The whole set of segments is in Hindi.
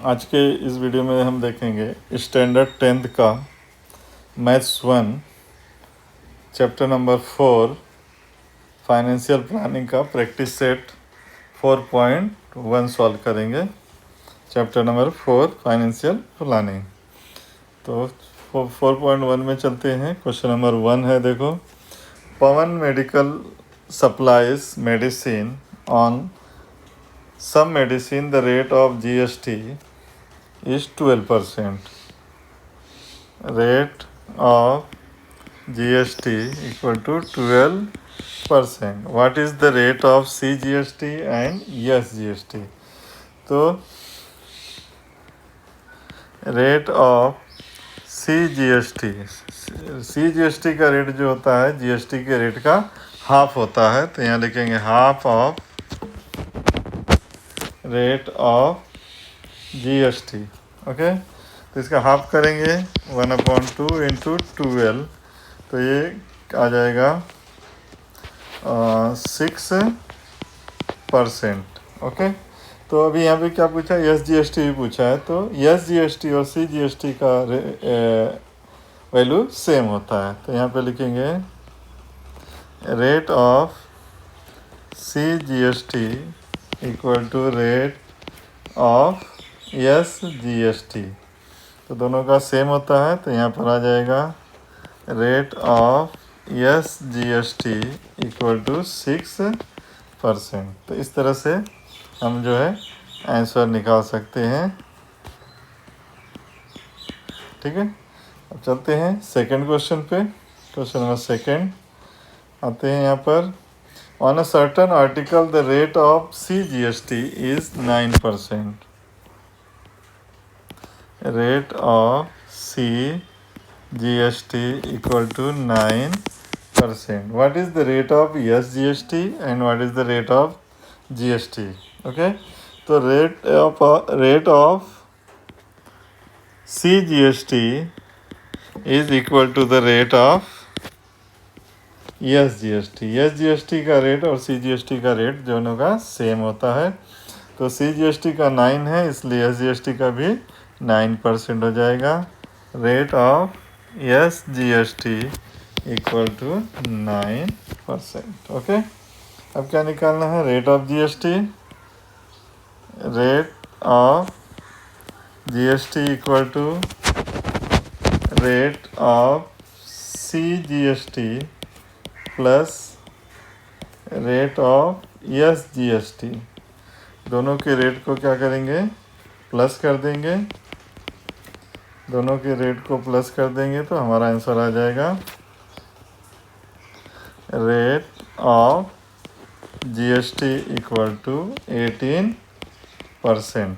आज के इस वीडियो में हम देखेंगे स्टैंडर्ड 10th का maths 1 chapter number 4 financial planning का प्रैक्टिस सेट 4.1 सॉल्व करेंगे। Chapter number 4 financial planning. तो 4.1 में चलते हैं। क्वेश्चन नंबर 1 है, देखो। Pawan medical supplies medicine on some medicine the rate of GST is 12%. Rate of GST equal to 12%. What is the rate of CGST and SGST? तो रेट ऑफ CGST का रेट जो होता है GST के रेट का हाफ होता है, तो यहाँ लिखेंगे half of rate of GST। Okay, तो इसका हाफ करेंगे 1/2 इंटू 12, तो ये आ जाएगा 6%। ओके, तो अभी यहाँ पे क्या पूछा, SGST भी पूछा है, तो SGST और CGST का वैल्यू सेम होता है, तो यहाँ पे लिखेंगे rate of CGST equal to rate of SGST। तो दोनों का सेम होता है, तो यहाँ पर आ जाएगा rate of SGST equal to 6%। तो इस तरह से हम जो है आंसर निकाल सकते हैं। ठीक है, अब चलते हैं सेकंड क्वेश्चन पे। क्वेश्चन नंबर सेकंड आते हैं यहाँ पर। On a certain article the rate of CGST is 9%। Rate of CGST equal to 9%. What is the rate of SGST and what is the rate of GST? Okay, तो rate of CGST is equal to the rate of SGST। SGST का रेट और CGST का रेट दोनों का सेम होता है, तो CGST का 9 है, इसलिए SGST का भी 9% हो जाएगा। Rate of SGST equal to 9%। Okay, अब क्या निकालना है, rate of GST। Rate of GST equal to rate of CGST plus rate of SGST। दोनों के रेट को क्या करेंगे, प्लस कर देंगे। दोनों के रेट को प्लस कर देंगे तो हमारा आंसर आ जाएगा rate of GST equal to 18%।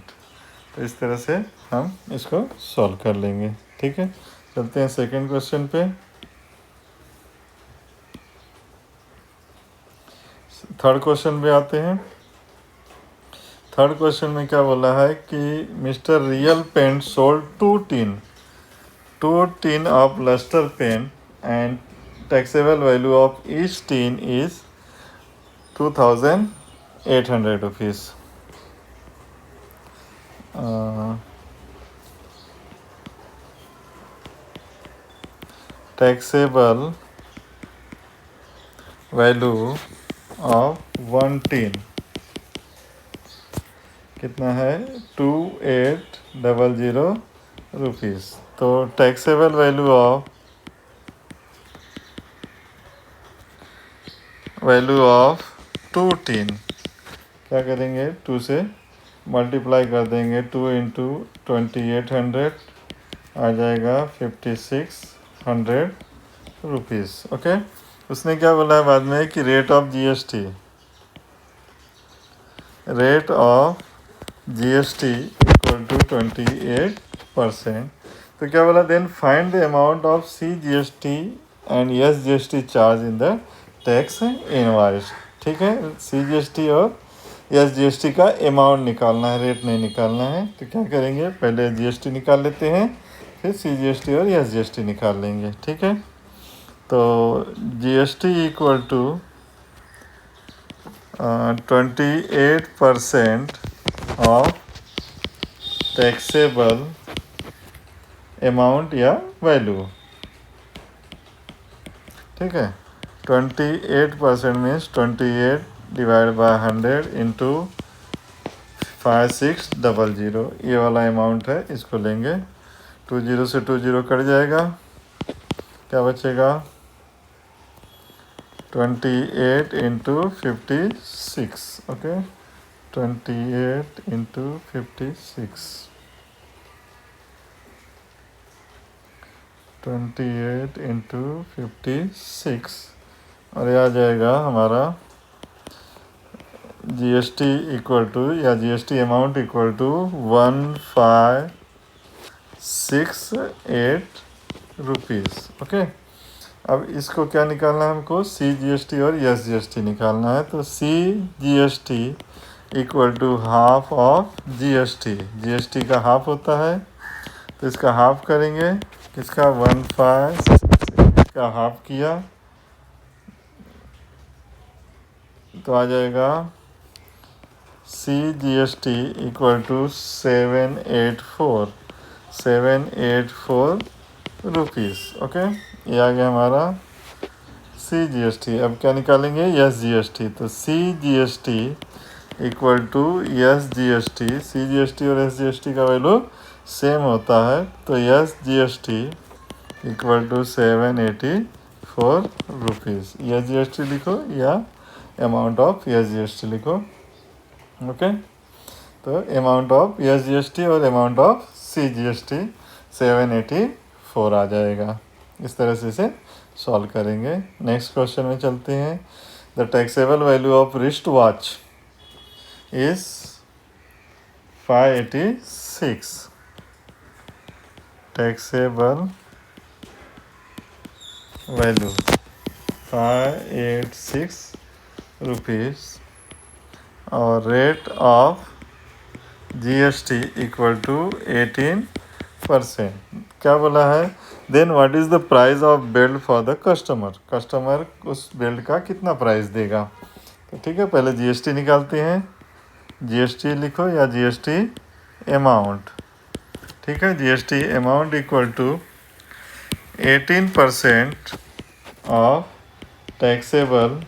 तो इस तरह से हम इसको सॉल्व कर लेंगे। ठीक है, चलते हैं सेकंड क्वेश्चन पे। थर्ड क्वेश्चन पे आते हैं। थर्ड क्वेश्चन में क्या बोला है कि mister real paint sold 2 tin of lustre paint and taxable value of each tin is 2800 rupees. Taxable value of 1 tin कितना है, 2800 रुपीज़। तो टैक्सेबल वैल्यू ऑफ 2 tin क्या करेंगे, 2 से मल्टीप्लाई कर देंगे। 2 इंटू 2800 आ जाएगा 5600 रुपीज़। ओके, उसने क्या बोला है बाद में कि rate of GST equal to 28%। तो क्या बोला, then find the amount of CGST and SGST charge in the tax invoice. ठीक है, CGST और SGST का अमाउंट निकालना है, रेट नहीं निकालना है। तो क्या करेंगे, पहले GST निकाल लेते हैं, फिर CGST और SGST निकाल लेंगे। ठीक है, तो GST equal to 28% of taxable amount या वैल्यू, ठीक है। 28% मीन्स 28 डिवाइड बाय 100 इंटू 5600, ये वाला अमाउंट है, इसको लेंगे। 20 से 20 कट जाएगा, क्या बचेगा 28 इंटू 56, ओके 28 इंटू 56, 28 इंटू 56, और ये आ जाएगा हमारा GST इक्वल टू, या GST amount equal to 1568 rupees, okay. अब इसको क्या निकालना है हमको, CGST और SGST निकालना है। तो CGST equal to half of GST का हाफ होता है, तो इसका हाफ करेंगे, किसका 1568 का हाफ किया तो आ जाएगा CGST equal to 784 rupees, okay. ये आ गया हमारा CGST। अब क्या निकालेंगे, SGST। तो CGST equal to SGST, CGST और SGST का वैल्यू सेम होता है, तो SGST equal to 784 rupees. SGST लिखो या अमाउंट ऑफ SGST लिखो, ओके। तो अमाउंट ऑफ SGST और अमाउंट ऑफ CGST 784 आ जाएगा। इस तरह से इसे सॉल्व करेंगे। नेक्स्ट क्वेश्चन में चलते हैं। The taxable value of wrist watch is 586। Taxable value 586 rupees और rate of GST equal to 18%। क्या बोला है, then what is the price of belt for the customer. Customer उस बेल्ट का कितना प्राइस देगा। तो ठीक है, पहले GST निकालते हैं। GST लिखो या GST अमाउंट, ठीक है। GST amount equal to 18% of taxable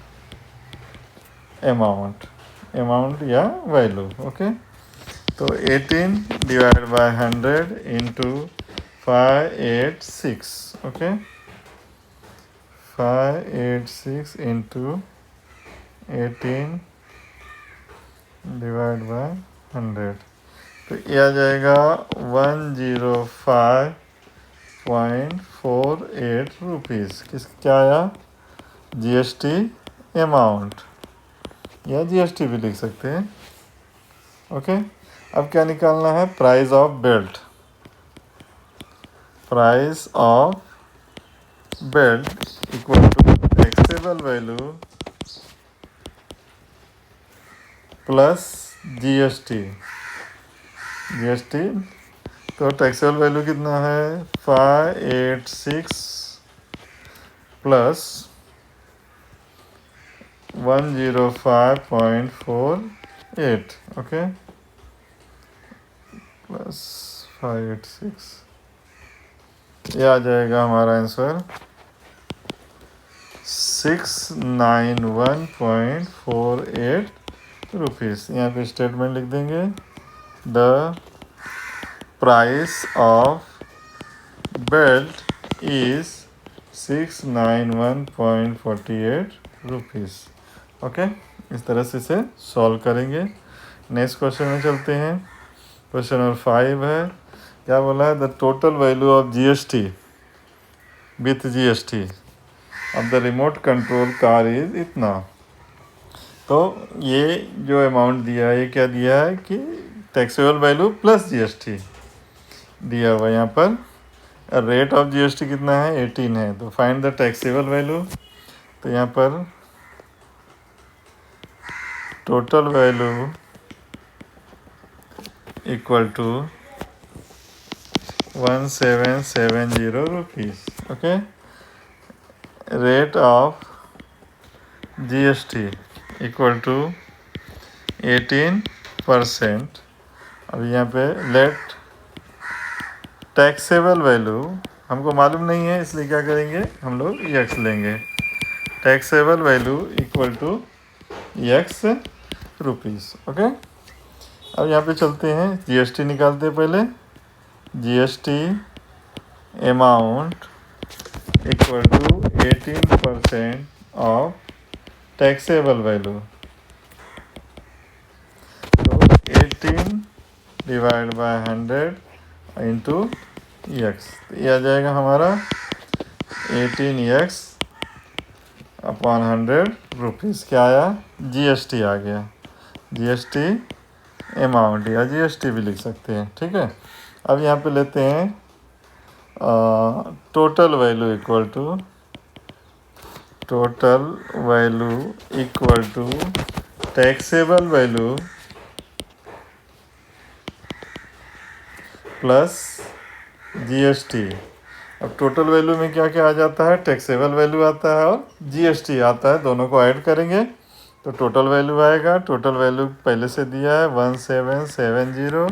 amount या वैल्यू, ओके। तो 18 divide by 100 into 586, okay 586 into 18 divide by 100, तो ये आ जाएगा 105.48 रुपीज़। क्या आया, GST अमाउंट या GST भी लिख सकते हैं, ओके। अब क्या निकालना है, price of belt. Price of belt equal to taxable value plus GST। तो टैक्सेबल वैल्यू कितना है, 586 प्लस 105.48, ओके प्लस 586, ये आ जाएगा हमारा आंसर 691.48 रुपीज़। यहाँ पे स्टेटमेंट लिख देंगे, the price of belt is 691.48 rupees, okay. इस तरह से इसे सॉल्व करेंगे। नेक्स्ट क्वेश्चन में चलते हैं। क्वेश्चन नंबर 5 है, क्या बोला है, the total value of GST with GST अब the remote control car is इतना। तो ये जो अमाउंट दिया है, ये क्या दिया है कि टैक्सेबल वैल्यू प्लस GST दिया हुआ है। यहाँ पर रेट ऑफ GST कितना है, 18 है, तो फाइंड द टैक्सेबल वैल्यू। तो यहाँ पर total value equal to 1770 rupees, okay. Rate of GST equal to 18%। अब यहाँ पे लेट टैक्सेबल वैल्यू हमको मालूम नहीं है, इसलिए क्या करेंगे, हम लोग एक्स लेंगे। Taxable value equal to x rupees. Okay, अब यहाँ पे चलते हैं, जीएसटी निकालते हैं पहले। GST amount equal to 18% of taxable value. तो 18 डिवाइड बाय 100 इंटू एक्स, ये आ जाएगा हमारा 18x अपॉन 100 रुपीज़। क्या आया, जीएसटी आ गया। जीएसटी अमाउंट या जीएसटी भी लिख सकते हैं, ठीक है। अब यहाँ पे लेते हैं total value equal to, total value equal to taxable value plus GST. अब टोटल वैल्यू में क्या क्या आ जाता है, टैक्सेबल वैल्यू आता है और जीएसटी आता है, दोनों को ऐड करेंगे तो टोटल वैल्यू आएगा। टोटल वैल्यू पहले से दिया है 1770।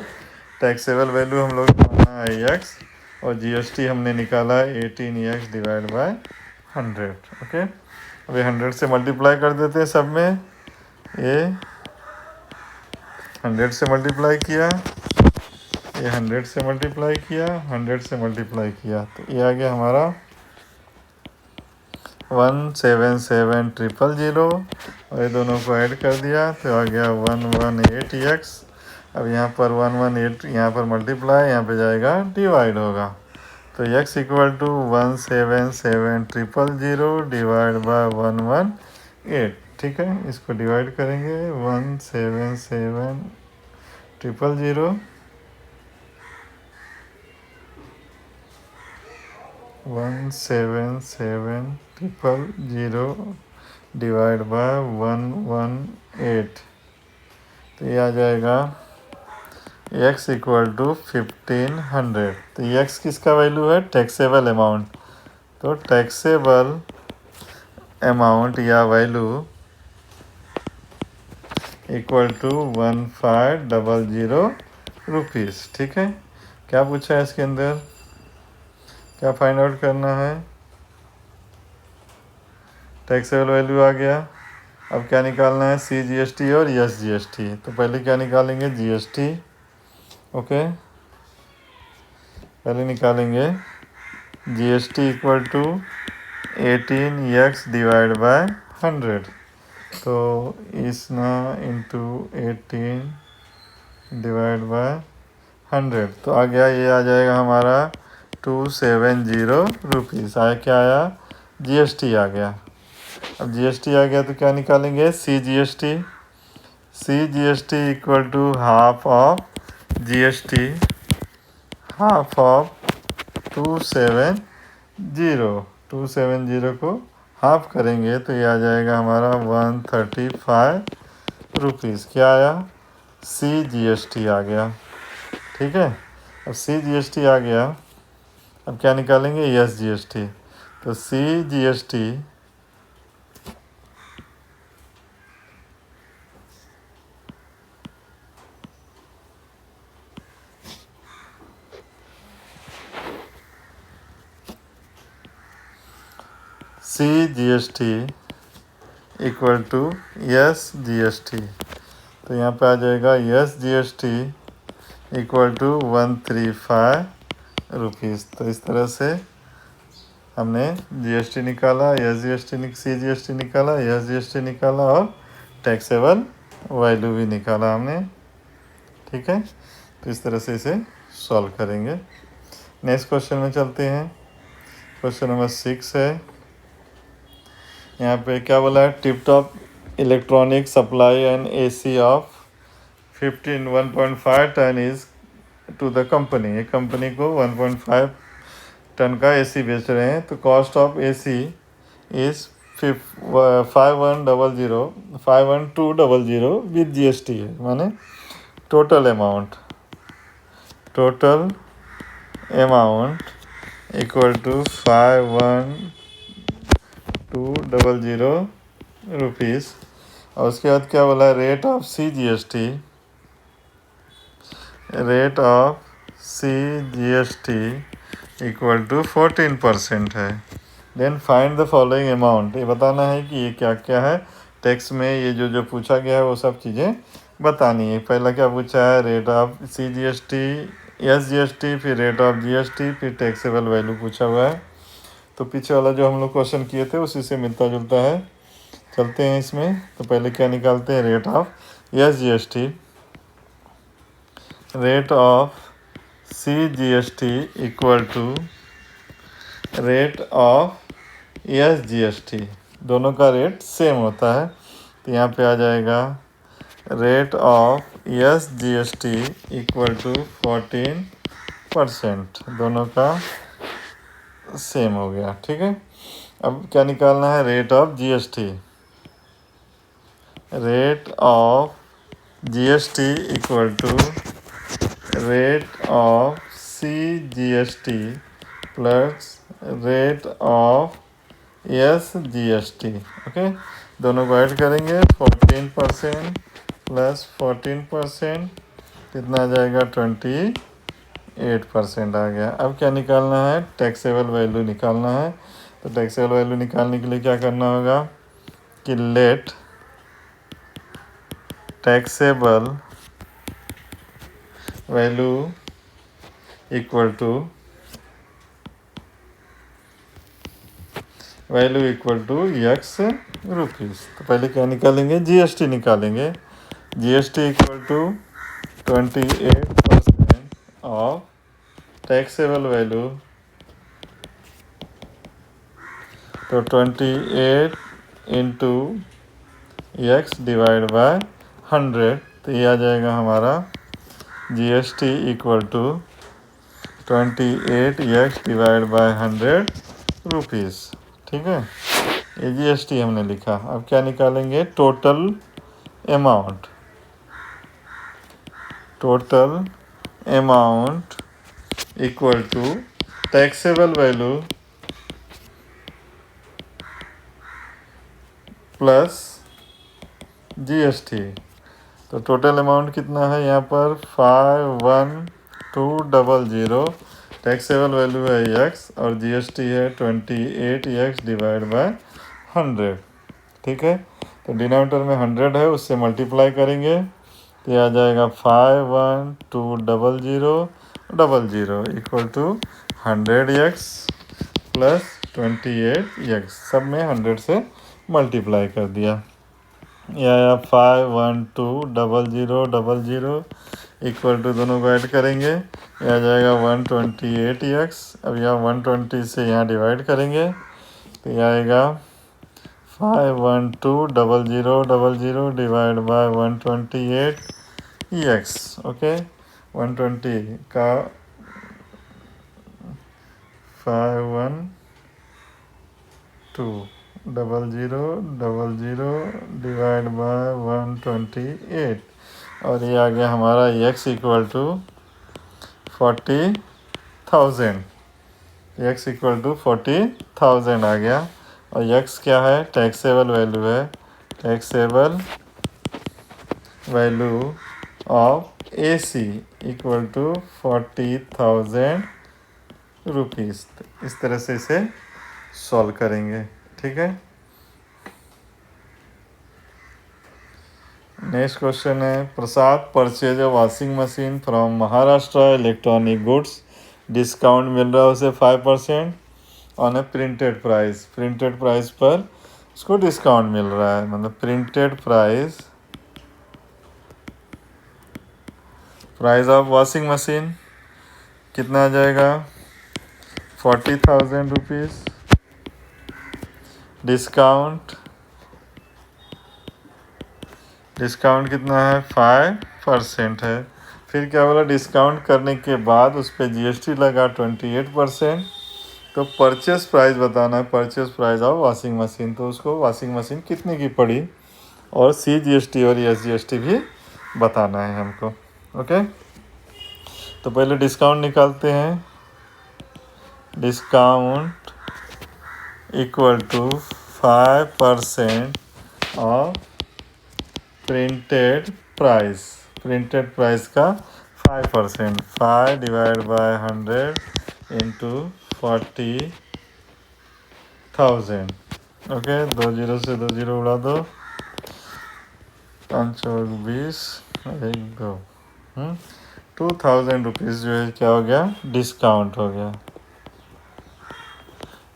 टैक्सेबल वैल्यू हम लोग माना है एक्स और जीएसटी हमने निकाला है 18x डिवाइड बाय 100। ओके, अभी 100 से मल्टीप्लाई कर देते हैं सब में। ये 100 से मल्टीप्लाई किया, ये 100 से मल्टीप्लाई किया, 100 से मल्टीप्लाई किया, तो ये आ गया हमारा 177000 और ये दोनों को ऐड कर दिया तो आ गया 118x। अब यहाँ पर 118 यहाँ पर मल्टीप्लाई, यहाँ पे जाएगा डिवाइड होगा, तो x equal to 177000 divide by 118। ठीक है, इसको डिवाइड करेंगे 177000 177000 डिवाइड बाय 118, तो ये आ जाएगा x इक्वल टू 1500। तो x किसका वैल्यू है, टैक्सेबल अमाउंट। तो टैक्सेबल अमाउंट या वैल्यू इक्वल टू 1500 रुपीज़। ठीक है, क्या पूछा है इसके अंदर, क्या फाइंड आउट करना है, टैक्सेबल वैल्यू आ गया। अब क्या निकालना है, सी जीएसटी और यस जीएसटी। तो पहले क्या निकालेंगे, जीएसटी। ओके, पहले निकालेंगे GST equal to 18x divide by 100। तो इसना इंटू 18 डिवाइड बाय 100, तो आ गया, ये आ जाएगा हमारा 270 रुपीज़। आया, क्या आया, जीएसटी आ गया। अब जीएसटी आ गया तो क्या निकालेंगे, C GST. C GST equal to half of GST, half of 270 को हाफ करेंगे तो ये आ जाएगा हमारा 135 रुपीज़। क्या आया, सी जीएसटी आ गया। ठीक है, अब सी जीएसटी आ गया, अब क्या निकालेंगे, यस जीएसटी। तो C GST equal to S GST. तो यहाँ पे आ जाएगा S GST equal to 135 rupees. तो इस तरह से हमने जीएसटी निकाला, यस जीएसटी, सी जीएसटी निकाला, यस जीएसटी निकाला और टैक्सेबल वैल्यू भी निकाला हमने। ठीक है, तो इस तरह से इसे सॉल्व करेंगे। नेक्स्ट क्वेश्चन में चलते हैं। क्वेश्चन नंबर 6 है। यहाँ पे क्या बोला है, tip top electronic supply and AC of 1.5 ton is to the company. एक कंपनी को 1.5 टन का एसी बेच रहे हैं। तो cost of AC is 51200 with GST है, माने total amount equal to 51200 rupees. और उसके बाद क्या बोला, rate of C GST CGST equal to 14% है। Then find the following amount, ये बताना है कि ये क्या क्या है टैक्स में, ये जो जो पूछा गया है वो सब चीज़ें बतानी है। पहला क्या पूछा है, रेट ऑफ CGST, SGST, फिर रेट ऑफ GST, फिर टैक्सेबल वैल्यू पूछा हुआ है। तो पीछे वाला जो हम लोग क्वेश्चन किए थे उसी से मिलता जुलता है। चलते हैं इसमें। तो पहले क्या निकालते हैं, rate of SGST। Rate of CGST equal to rate of SGST, दोनों का रेट सेम होता है। तो यहाँ पे आ जाएगा rate of SGST equal to 14%, दोनों का सेम हो गया। ठीक है, अब क्या निकालना है, rate of GST। Rate of GST equal to rate of CGST plus rate of SGST। Okay, दोनों को ऐड करेंगे, 14% प्लस 14% कितना आ जाएगा, 28% आ गया। अब क्या निकालना है, टैक्सेबल वैल्यू निकालना है। तो टैक्सेबल वैल्यू निकालने के लिए क्या करना होगा कि let taxable value equal to X rupees. तो पहले क्या निकालेंगे, GST निकालेंगे। GST equal to 28% of taxable value, तो 28 इंटू X डिवाइड बाय 100। तो ये आ जाएगा हमारा GST equal to 28X divide by 100 rupees. ठीक है, ये GST हमने लिखा। अब क्या निकालेंगे, total amount. Total amount equal to taxable value plus GST। तो टोटल अमाउंट कितना है यहाँ पर, 51200। टैक्सेबल वैल्यू है X और GST है 28X डिवाइड बाय 100। ठीक है, तो डिनोमिनेटर में 100 है, उससे मल्टीप्लाई करेंगे तो आ जाएगा 5120000 equal to 100X plus 28X, सब में 100 से मल्टीप्लाई कर दिया। यह आया 5120000 इक्वल टू, दोनों को ऐड करेंगे, यह आ जाएगा 128X। अब यहाँ 120 से यहाँ डिवाइड करेंगे तो यह आएगा 5120000 डिवाइड बाय 128X। ओके, 120 का 5120000 डिवाइड बाय 128, और ये आ गया हमारा X equal to 40,000। X equal to 40,000 आ गया। और X क्या है, टैक्सेबल वैल्यू है। Taxable value of AC equal to 40,000 rupees. इस तरह से इसे सॉल्व करेंगे। ठीक है, नेक्स्ट क्वेश्चन है, Prasad purchase a washing machine from Maharashtra electronic goods, discount मिल रहा है उसे 5% on a printed price. Printed price पर उसको डिस्काउंट मिल रहा है, मतलब printed price of washing machine कितना आ जाएगा, 40,000 रुपीज़। डिस्काउंट कितना है, 5% है। फिर क्या बोला, डिस्काउंट करने के बाद उस पर GST लगा 28%। तो परचेस प्राइस बताना है, purchase price of washing machine. तो उसको वॉशिंग मशीन कितने की पड़ी, और CGST और SGST भी बताना है हमको। ओके, तो पहले डिस्काउंट निकालते हैं। Discount equal to 5% of printed price. Printed price का 5%, 5 divided by 100 into 40,000. Okay, 2 zero से 2 जीरो उड़ा दो, 5 और 20, 1 2, 2000 रुपीज़ जो है क्या हो गया, डिस्काउंट हो गया,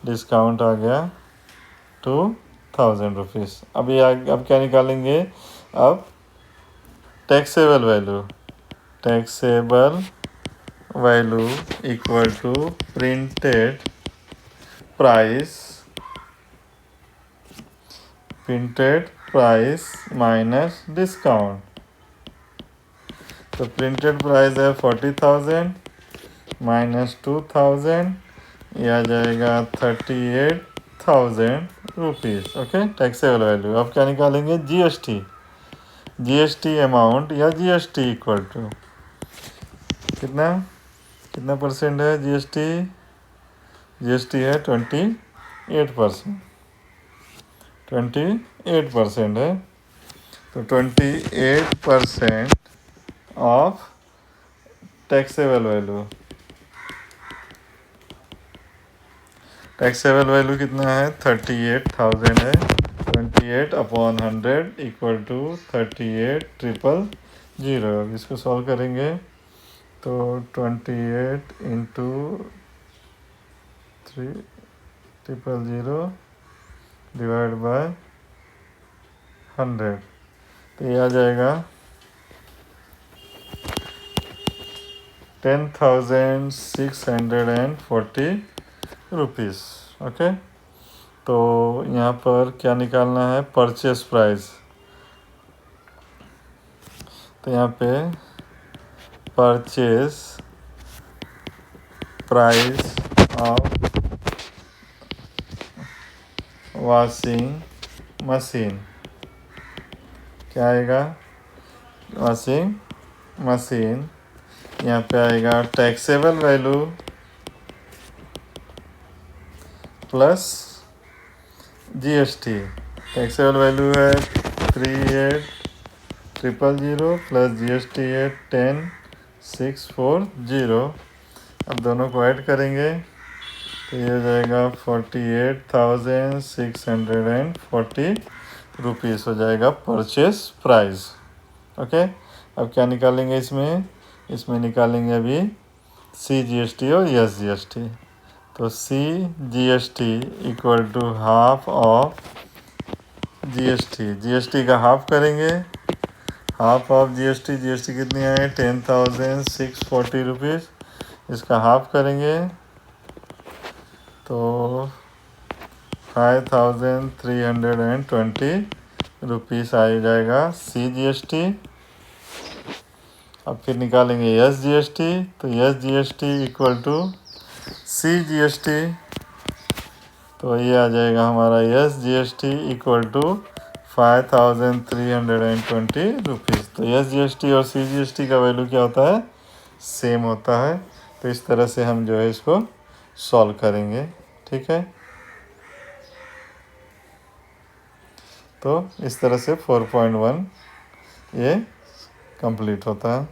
डिस्काउंट आ गया 2000 रुपीज़। अब क्या निकालेंगे, अब taxable value, taxable value equal to printed price minus discount. तो प्रिंटेड प्राइस है 40,000 माइनस 2000, ये आ जाएगा 38,000 रुपीज़। Okay, taxable value. अब क्या निकालेंगे, जीएसटी अमाउंट या जीएसटी इक्वल टू कितना परसेंट है, जीएसटी है 28%, 28% है। तो 28% of taxable value, taxable value कितना है, 38,000 है। 28 अपॉन 100 इक्वल टू 38,000। इसको सॉल्व करेंगे तो 28 इंटू 3,000 डिवाइड बाय 100, तो ये आ जाएगा 10,640 रुपीज़। ओके, तो यहाँ पर क्या निकालना है, परचेस प्राइस। तो यहाँ पे purchase price of washing machine क्या आएगा, वॉशिंग मशीन, यहाँ पे आएगा taxable value plus GST. Taxable value है 38,000 प्लस जीएसटी है 10,640। अब दोनों को ऐड करेंगे तो ये हो जाएगा 48,640 रुपीज़ हो जाएगा परचेस प्राइस। ओके, अब क्या निकालेंगे, इसमें निकालेंगे अभी CGST और SGST। तो CGST equal to half of GST का हाफ करेंगे, हाफ ऑफ जीएसटी कितनी है, 10,640 रुपीज़। इसका हाफ करेंगे तो 5,320 रुपीज़ आ जाएगा CGST। अब फिर निकालेंगे SGST, तो SGST इक्वल टू CGST, तो ये आ जाएगा हमारा SGST इक्वल टू 5,320 रुपीज़। तो SGST और CGST का वैल्यू क्या होता है, सेम होता है। तो इस तरह से हम जो है इसको सॉल्व करेंगे, ठीक है। तो इस तरह से 4.1 ये कंप्लीट होता है।